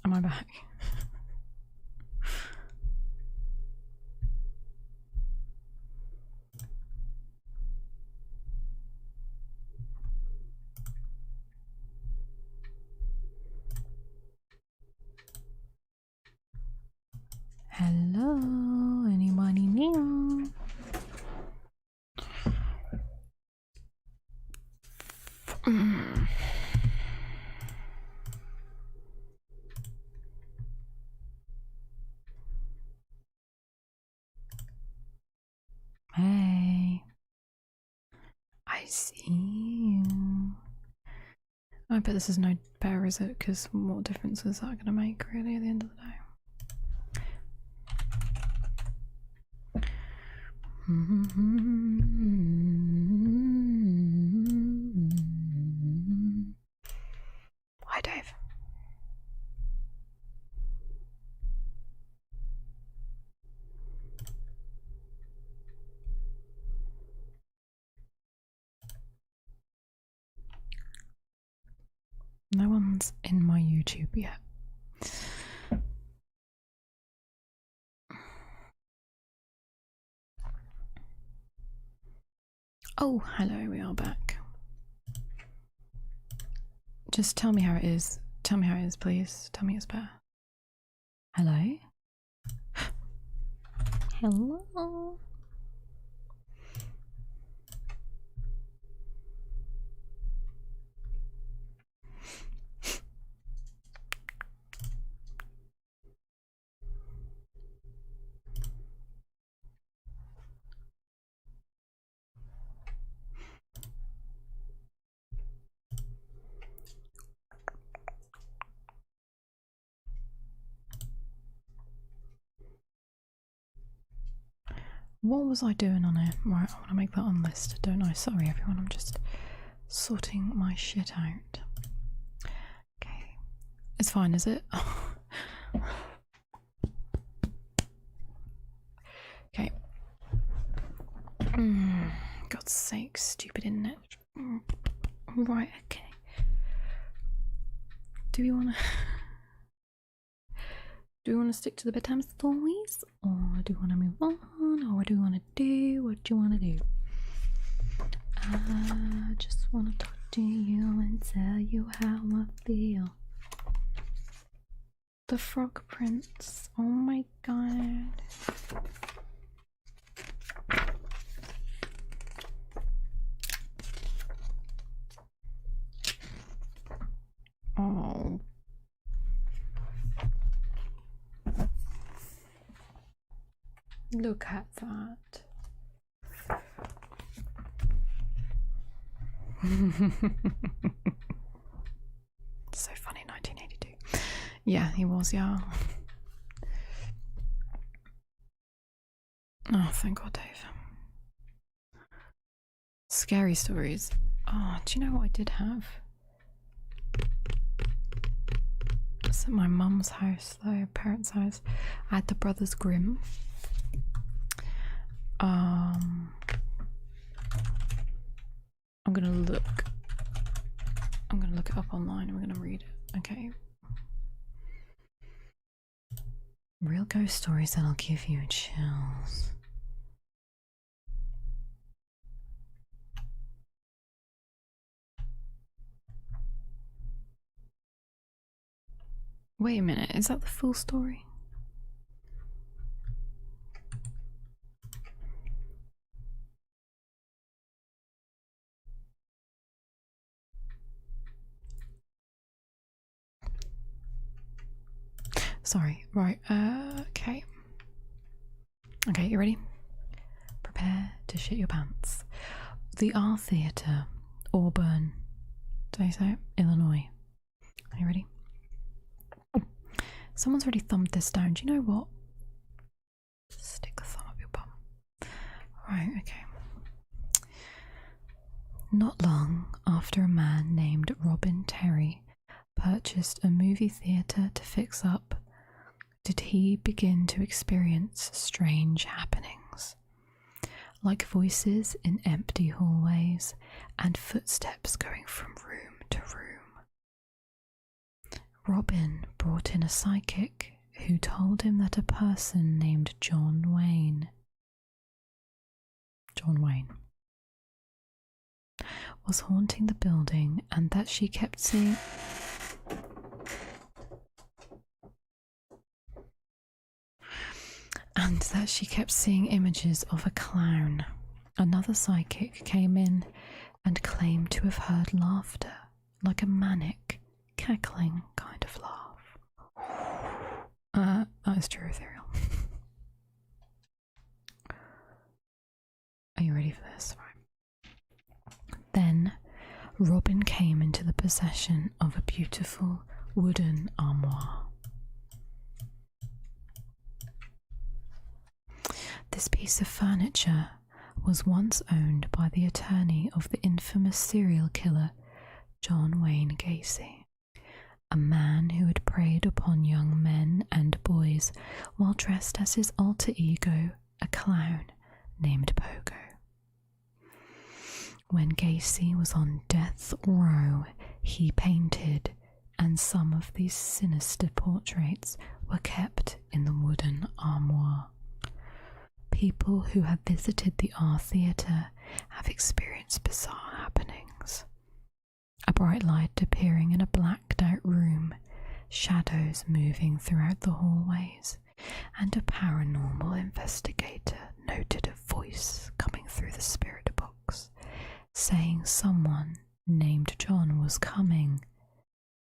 Am I back? Hello, anybody new? Hey, I see you. I bet this is no better, is it? Because what difference is that going to make, really, at the end of the day? Hi, Dave. No one's in my YouTube yet. Oh, hello, we are back. Just tell me how it is. Tell me how it is, please. Tell me it's better. Hello? Hello? What was I doing on it? Right, I want to make that on list, don't I? Sorry everyone, I'm just sorting my shit out. Okay. It's fine, is it? Okay. God's sake, stupid internet. Right, okay. Do we want to stick to the bedtime stories, or do we want to move on, or do we want to do what you want to do? I just want to talk to you and tell you how I feel. The Frog Prince. Oh my god. Oh. Look at that. So funny, 1982. Yeah, he was, yeah. Oh, thank God, Dave. Scary stories. Oh, do you know what I did have? It's at my mum's house, though, parents' house. I had the Brothers Grimm. I'm gonna look it up online and we're gonna read it. Okay. Real ghost stories that'll give you chills. Wait a minute, is that the full story? Sorry, right, okay. Okay, you ready? Prepare to shit your pants. The R Theatre, Auburn, did I say it? Illinois. Are you ready? Someone's already thumbed this down. Do you know what? Stick the thumb up your bum. Right, okay. Not long after a man named Robin Terry purchased a movie theatre to fix up, did he begin to experience strange happenings, like voices in empty hallways and footsteps going from room to room. Robin brought in a psychic who told him that a person named John Wayne was haunting the building, and that she kept seeing images of a clown. Another psychic came in and claimed to have heard laughter, like a manic, cackling kind of laugh. That is true, Ethereal. Are you ready for this? Right. Then Robin came into the possession of a beautiful wooden armoire. This piece of furniture was once owned by the attorney of the infamous serial killer John Wayne Gacy, a man who had preyed upon young men and boys while dressed as his alter ego, a clown named Pogo. When Gacy was on death row, he painted, and some of these sinister portraits were kept in the wooden armoire. People who have visited the art theatre have experienced bizarre happenings. A bright light appearing in a blacked out room, shadows moving throughout the hallways, and a paranormal investigator noted a voice coming through the spirit box, saying someone named John was coming,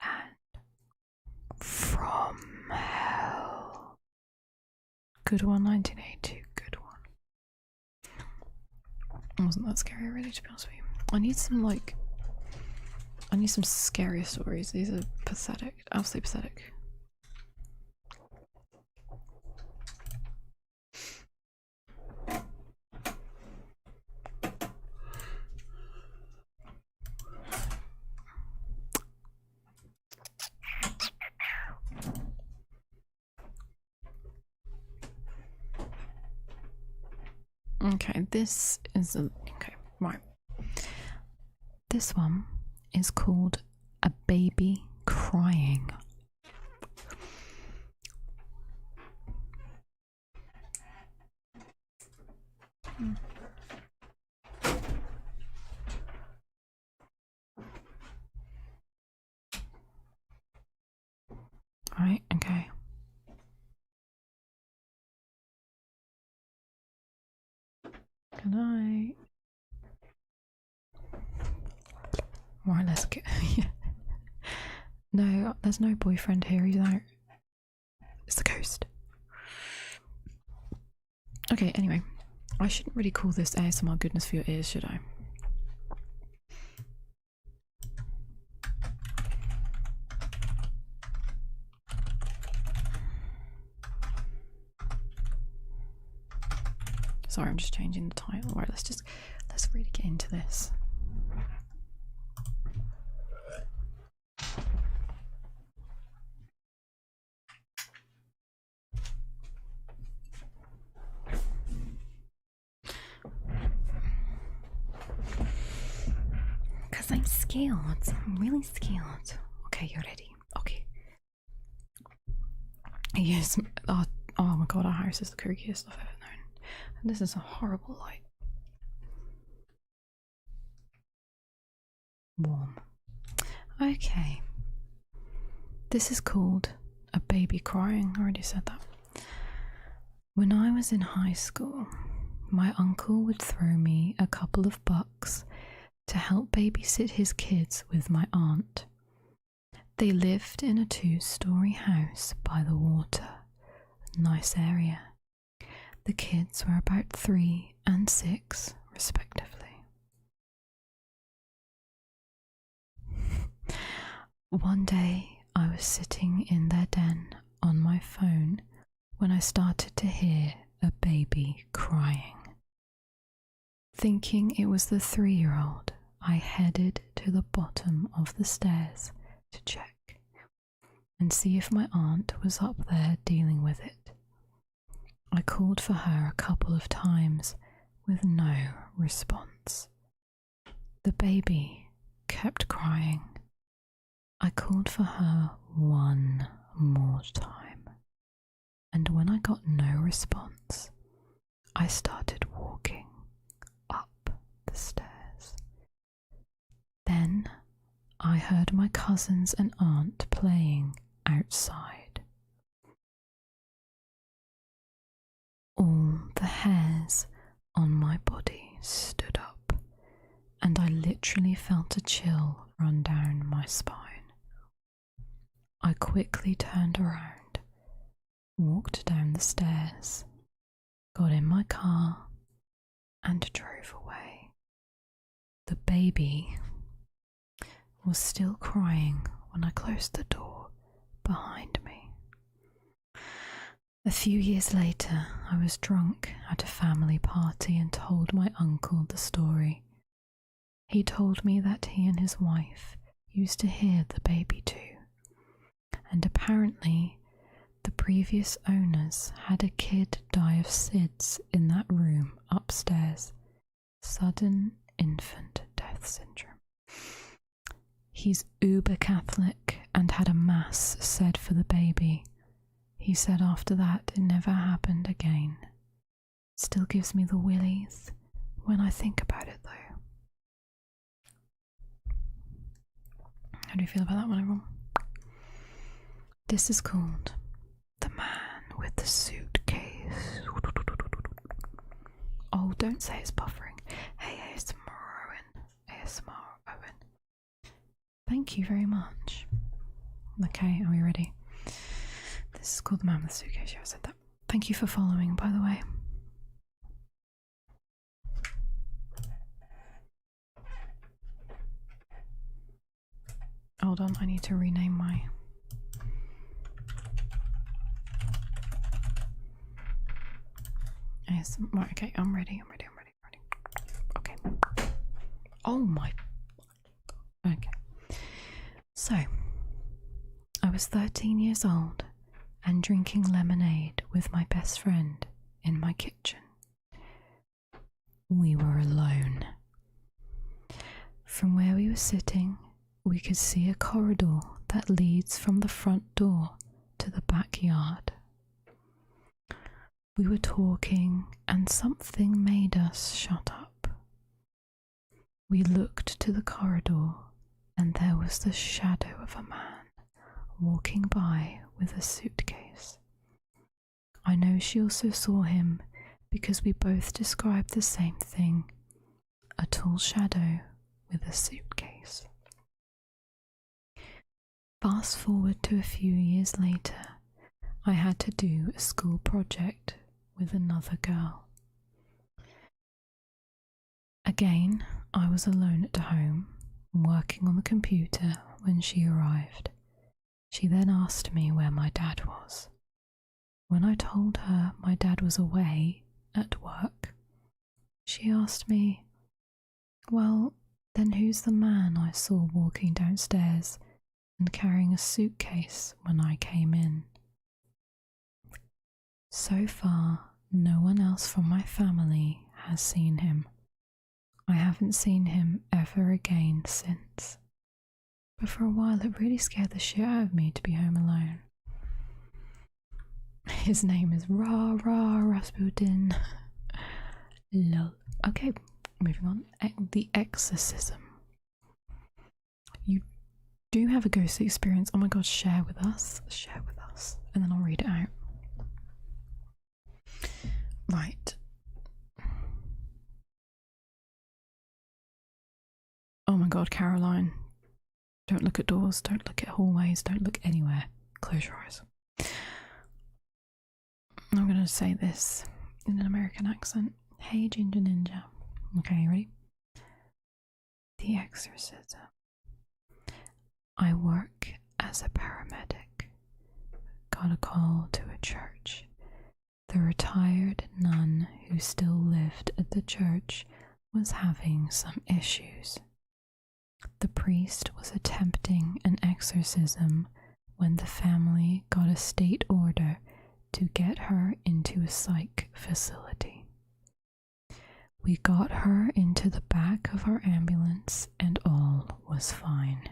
and from hell. Good one, 1982. Good one. It wasn't that scary, really, to be honest with you. I need some scarier stories. These are pathetic. Absolutely pathetic. Okay, this is okay, right. This one is called A Baby Crying. Right, okay. Good night. Right, let's get. No, there's no boyfriend here. He's out. It's the ghost. Okay, anyway, I shouldn't really call this ASMR goodness for your ears, should I? Sorry, I'm just changing the title. Right, let's really get into this. Because I'm scared. I'm really scared. Okay, you're ready. Okay. Yes. Oh my god, our house is the kookiest I've ever known. And this is a horrible light. Warm. Okay. This is called A Baby Crying. I already said that. When I was in high school, my uncle would throw me a couple of bucks to help babysit his kids with my aunt. They lived in a 2-story house by the water. Nice area. The kids were about 3 and 6, respectively. One day, I was sitting in their den on my phone when I started to hear a baby crying. Thinking it was the 3-year-old, I headed to the bottom of the stairs to check and see if my aunt was up there dealing with it. I called for her a couple of times with no response. The baby kept crying. I called for her one more time, and when I got no response, I started walking up the stairs. Then I heard my cousins and aunt playing outside. All the hairs on my body stood up, and I literally felt a chill run down my spine. I quickly turned around, walked down the stairs, got in my car, and drove away. The baby was still crying when I closed the door behind me. A few years later, I was drunk at a family party and told my uncle the story. He told me that he and his wife used to hear the baby too, and apparently the previous owners had a kid die of SIDS in that room upstairs, sudden infant death syndrome. He's uber Catholic and had a mass said for the baby. He said after that it never happened again. Still gives me the willies when I think about it though. How do you feel about that one, everyone? This is called The Man with the Suitcase. Oh, don't say it's buffering. Hey, ASMR Owen. ASMR Owen. Thank you very much. Okay, are we ready? This is called The Man with the Suitcase. Yeah, I said that. Thank you for following, by the way. Hold on, I need to rename my... Right, okay, I'm ready. Okay. Oh my... Okay. So, I was 13 years old and drinking lemonade with my best friend in my kitchen. We were alone. From where we were sitting, we could see a corridor that leads from the front door to the backyard. We were talking and something made us shut up. We looked to the corridor and there was the shadow of a man walking by with a suitcase. I know she also saw him because we both described the same thing, a tall shadow with a suitcase. Fast forward to a few years later, I had to do a school project with another girl. Again, I was alone at home, working on the computer when she arrived. She then asked me where my dad was. When I told her my dad was away at work, she asked me, well, then who's the man I saw walking downstairs and carrying a suitcase when I came in? So far, no one else from my family has seen him. I haven't seen him ever again since. But for a while it really scared the shit out of me to be home alone. His name is Rasputin. Lol. Okay, moving on. The Exorcism. You do have a ghostly experience. Oh my god, share with us. Share with us. And then I'll read it out. Right. Oh my god, Caroline. Don't look at doors, don't look at hallways, don't look anywhere. Close your eyes. I'm going to say this in an American accent. Hey, Ginger Ninja. Okay, ready? The Exorcism. I work as a paramedic. Got a call to a church. The retired nun who still lived at the church was having some issues. The priest was attempting an exorcism when the family got a state order to get her into a psych facility. We got her into the back of our ambulance and all was fine.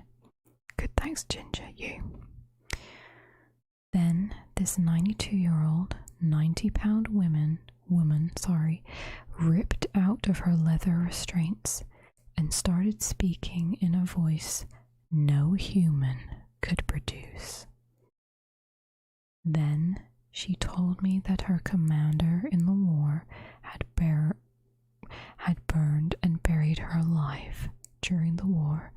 Good, thanks, Ginger, you. Then this 92-year-old, 90-pound woman, ripped out of her leather restraints and started speaking in a voice no human could produce. Then she told me that her commander in the war had burned and buried her alive during the war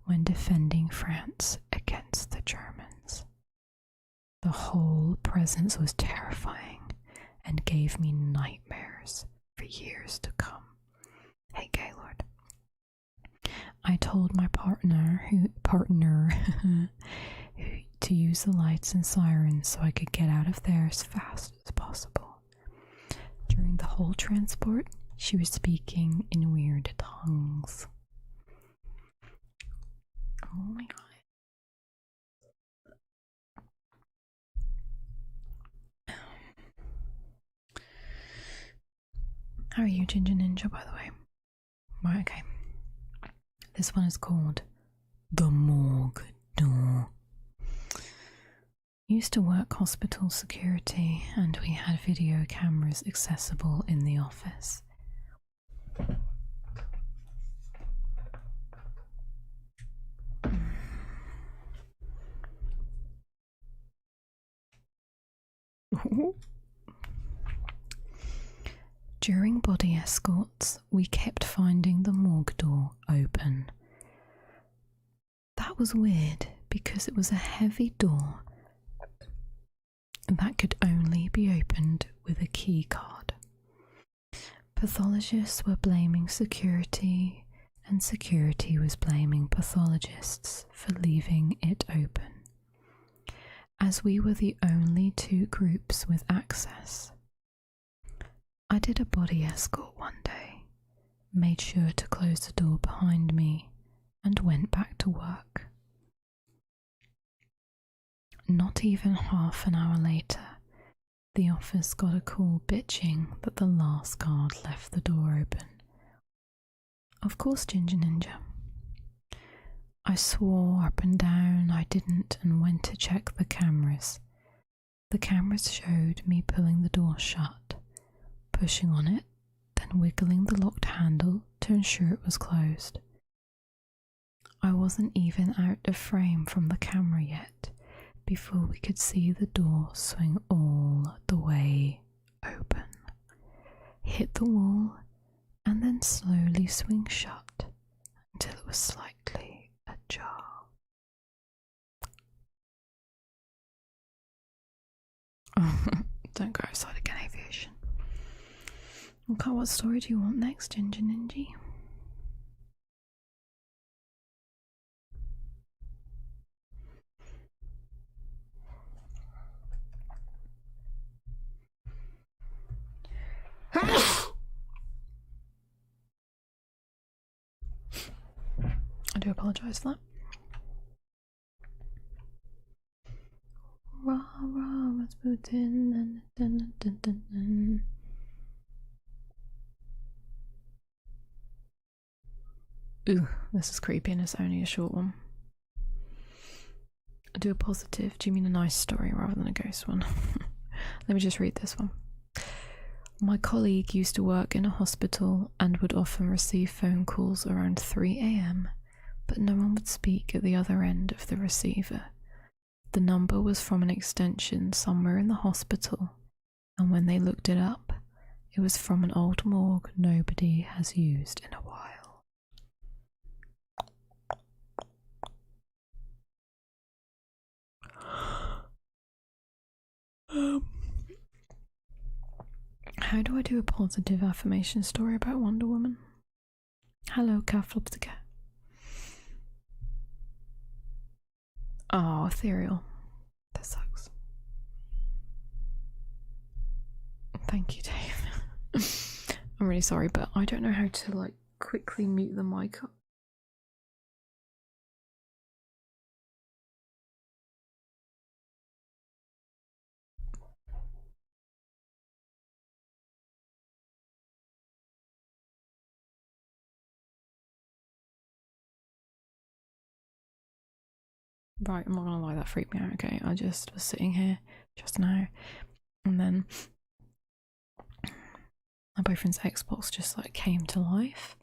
when defending France against the Germans. The whole presence was terrifying and gave me nightmares for years to come. Hey, Gaylord. I told my partner to use the lights and sirens so I could get out of there as fast as possible. During the whole transport, she was speaking in weird tongues. Oh my god. How are you, Ginger Ninja, by the way? Right, okay. This one is called The Morgue Door. Used to work hospital security, and we had video cameras accessible in the office. During body escorts, we kept finding the morgue door open. That was weird because it was a heavy door that could only be opened with a key card. Pathologists were blaming security, and security was blaming pathologists for leaving it open. As we were the only two groups with access, I did a body escort one day, made sure to close the door behind me, and went back to work. Not even half an hour later, the office got a call bitching that the last guard left the door open. Of course, Ginger Ninja. I swore up and down I didn't and went to check the cameras. The cameras showed me pulling the door shut, pushing on it, then wiggling the locked handle to ensure it was closed. I wasn't even out of frame from the camera yet before we could see the door swing all the way open, hit the wall, and then slowly swing shut until it was slightly ajar. Don't go outside again, aviation. Okay, what story do you want next, Ginger Ninja? I do apologise for that. Rah, rah, Rasputin. Dun, dun, dun, dun. Ooh, this is creepy and it's only a short one. I do a positive. Do you mean a nice story rather than a ghost one? Let me just read this one. My colleague used to work in a hospital and would often receive phone calls around 3 a.m, but no one would speak at the other end of the receiver. The number was from an extension somewhere in the hospital, and when they looked it up, it was from an old morgue nobody has used in a while. How do I do a positive affirmation story about Wonder Woman? Hello, Catflopstica. Oh, ethereal. That sucks. Thank you, Dave. I'm really sorry, but I don't know how to quickly mute the mic up. Right, I'm not gonna lie, that freaked me out. Okay, I just was sitting here just now, and then my boyfriend's Xbox just like came to life,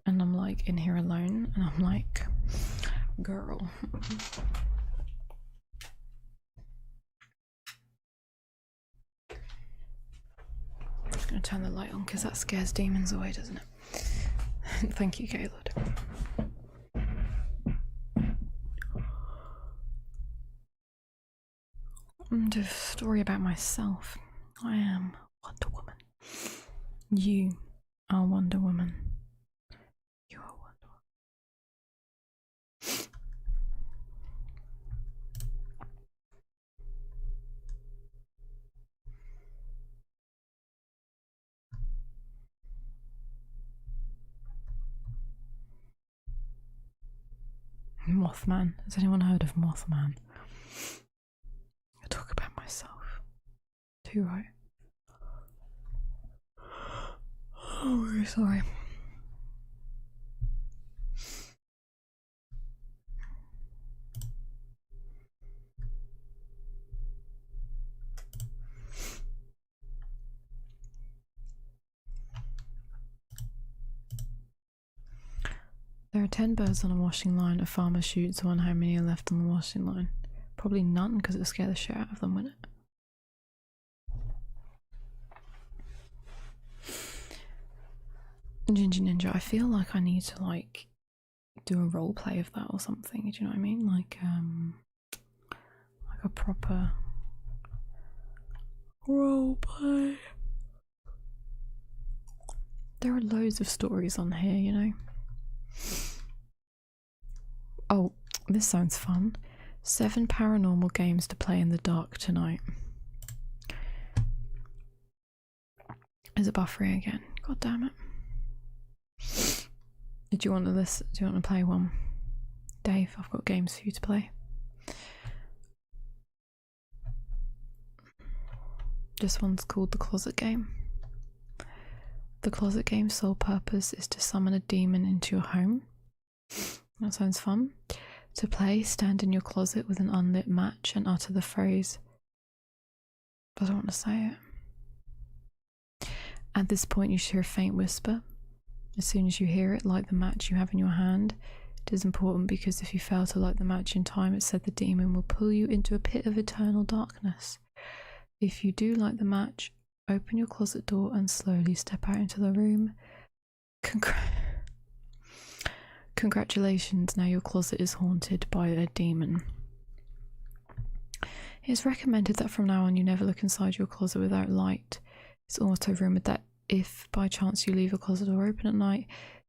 and I'm like in here alone, and I'm like, girl. I'm just gonna turn the light on because that scares demons away, doesn't it? Thank you, Gaylord. And a story about myself. I am Wonder Woman. You are Wonder Woman. You are Wonder Woman. Mothman. Has anyone heard of Mothman? I talk about myself. Too right. Oh, very sorry. There are 10 birds on a washing line. A farmer shoots one. How many are left on the washing line? Probably none, because it would scare the shit out of them, wouldn't it? Ginger Ninja, I feel like I need to like do a role play of that or something. Do you know what I mean? Like a proper role play. There are loads of stories on here, you know. Oh, this sounds fun. 7 paranormal games to play in the dark tonight. Is it buffering again? God damn it. Did you want to listen? Do you want to play one? Dave, I've got games for you to play. This one's called The Closet Game. The Closet Game's sole purpose is to summon a demon into your home. That sounds fun. To play, stand in your closet with an unlit match and utter the phrase, I don't want to say it. At this point you should hear a faint whisper. As soon as you hear it, light the match you have in your hand. It is important because if you fail to light the match in time, it said the demon will pull you into a pit of eternal darkness. If you do light the match, open your closet door and slowly step out into the room. Congratulations, now your closet is haunted by a demon. It is recommended that from now on you never look inside your closet without light. It's also rumoured that if by chance you leave a closet door open at night,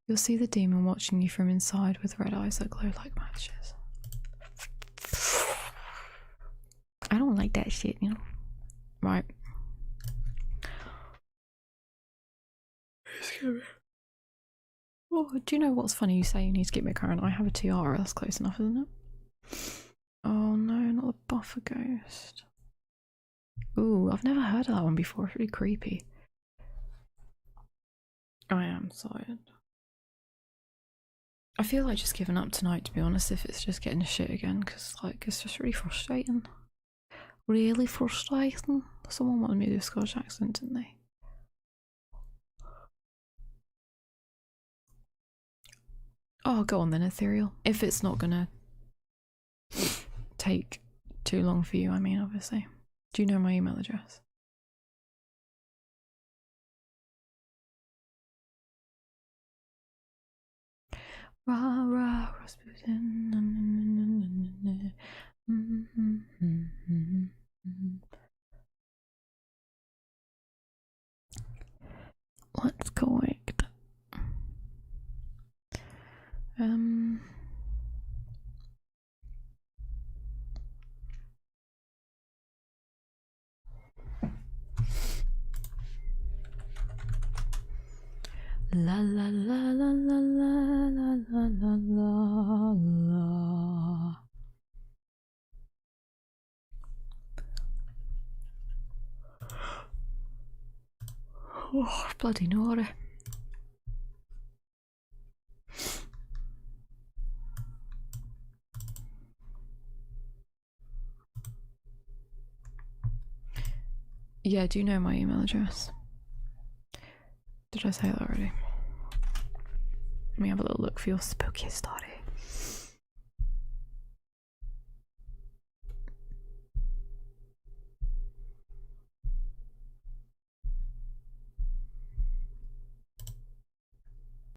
you'll see the demon watching you from inside with red eyes that glow like matches. I don't like that shit, you know. Right. Oh, do you know what's funny? You say you need to get me a current. I have a tiara. That's close enough, isn't it? Oh no, not the buffer ghost. Ooh, I've never heard of that one before. It's really creepy. I am tired. I feel like just giving up tonight, to be honest, if it's just getting shit again, because like it's just really frustrating. Really frustrating. Someone wanted me to do a Scottish accent, didn't they? Oh, go on then, Ethereal. If it's not gonna take too long for you, I mean, obviously. Do you know my email address? Rah rah Rasputin. What's correct? La la la la la la la la la la la. Oh, bloody naughty. Yeah, do you know my email address? Did I say that already? Let me have a little look for your spooky stories.